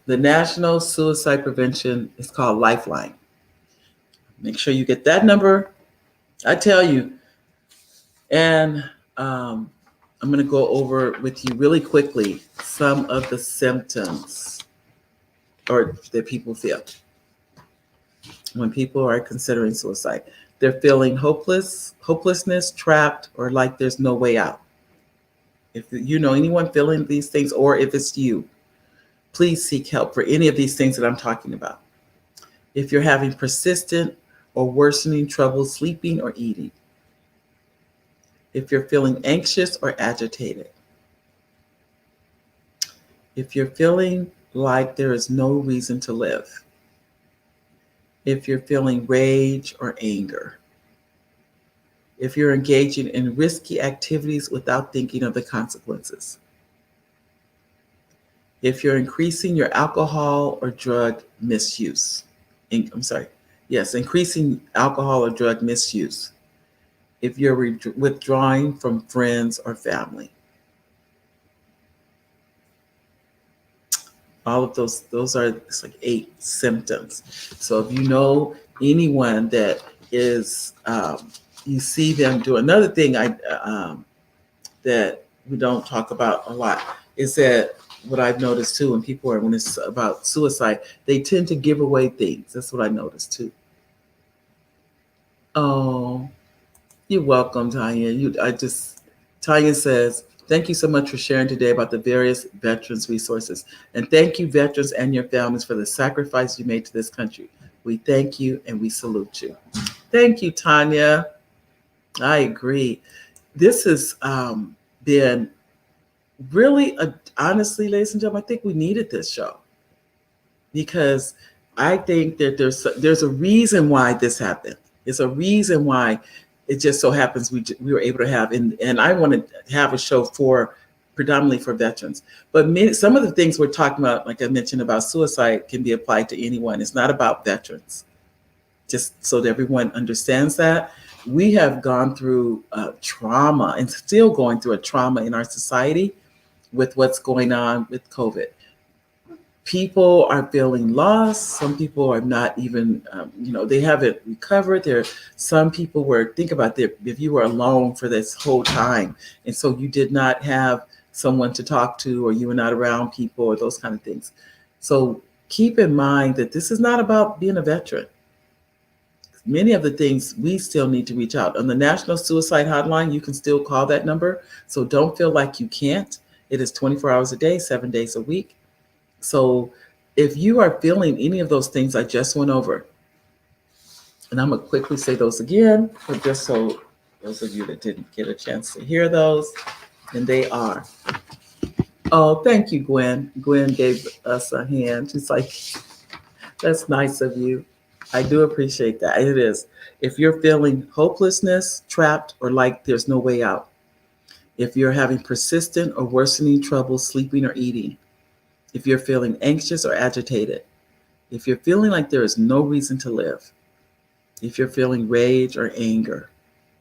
The National Suicide Prevention is called Lifeline. Make sure you get that number. I tell you, and I'm going to go over with you really quickly some of the symptoms or that people feel when people are considering suicide. They're feeling hopelessness, trapped, or like there's no way out. If you know anyone feeling these things, or if it's you, please seek help for any of these things that I'm talking about. If you're having persistent or worsening trouble sleeping or eating, if you're feeling anxious or agitated, if you're feeling like there is no reason to live, if you're feeling rage or anger, if you're engaging in risky activities without thinking of the consequences, if you're increasing your alcohol or drug misuse, increasing alcohol or drug misuse, if you're withdrawing from friends or family. All of those are, it's like 8 symptoms. So if you know anyone that is, you see them do another thing that we don't talk about a lot is that what I've noticed too, when people are, when it's about suicide, they tend to give away things. That's what I noticed too. Oh, you're welcome, Tanya. Tanya says, thank you so much for sharing today about the various veterans resources. And thank you, veterans and your families, for the sacrifice you made to this country. We thank you and we salute you. Thank you, Tanya. I agree. This has been really, honestly, ladies and gentlemen, I think we needed this show because I think that there's a reason why this happened. It's a reason why it just so happens we were able to have, and I want to have a show predominantly for veterans. But some of the things we're talking about, like I mentioned about suicide, can be applied to anyone. It's not about veterans. Just so that everyone understands that. We have gone through trauma and still going through a trauma in our society with what's going on with COVID. People are feeling lost. Some people are not even, they haven't recovered. Some people think about it, if you were alone for this whole time, and so you did not have someone to talk to, or you were not around people, or those kind of things. So keep in mind that this is not about being a veteran. Many of the things we still need to reach out. On the National Suicide Hotline, you can still call that number. So don't feel like you can't. It is 24 hours a day, 7 days a week. So if you are feeling any of those things I just went over, and I'm going to quickly say those again, but just so those of you that didn't get a chance to hear those, and they are. Oh, thank you, Gwen. Gwen gave us a hand. She's like, that's nice of you. I do appreciate that. It is. If you're feeling hopelessness, trapped, or like there's no way out, if you're having persistent or worsening trouble sleeping or eating, if you're feeling anxious or agitated, if you're feeling like there is no reason to live, if you're feeling rage or anger,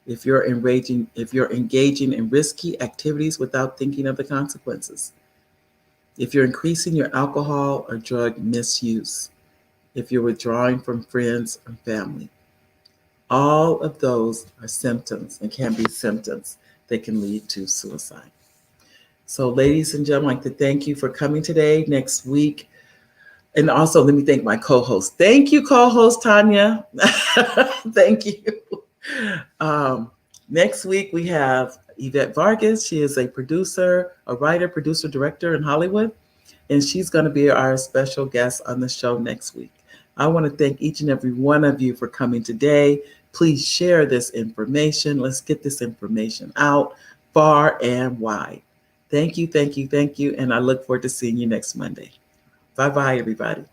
if you're engaging in risky activities without thinking of the consequences, if you're increasing your alcohol or drug misuse, if you're withdrawing from friends and family, all of those are symptoms and can be symptoms that can lead to suicide. So, ladies and gentlemen, I'd like to thank you for coming today. Next week, and also let me thank my co-host. Thank you, co-host Tanya. Thank you. Next week, we have Yvette Vargas. She is a producer, a writer, producer, director in Hollywood, and she's going to be our special guest on the show next week. I want to thank each and every one of you for coming today. Please share this information. Let's get this information out far and wide. Thank you, thank you, thank you. And I look forward to seeing you next Monday. Bye-bye, everybody.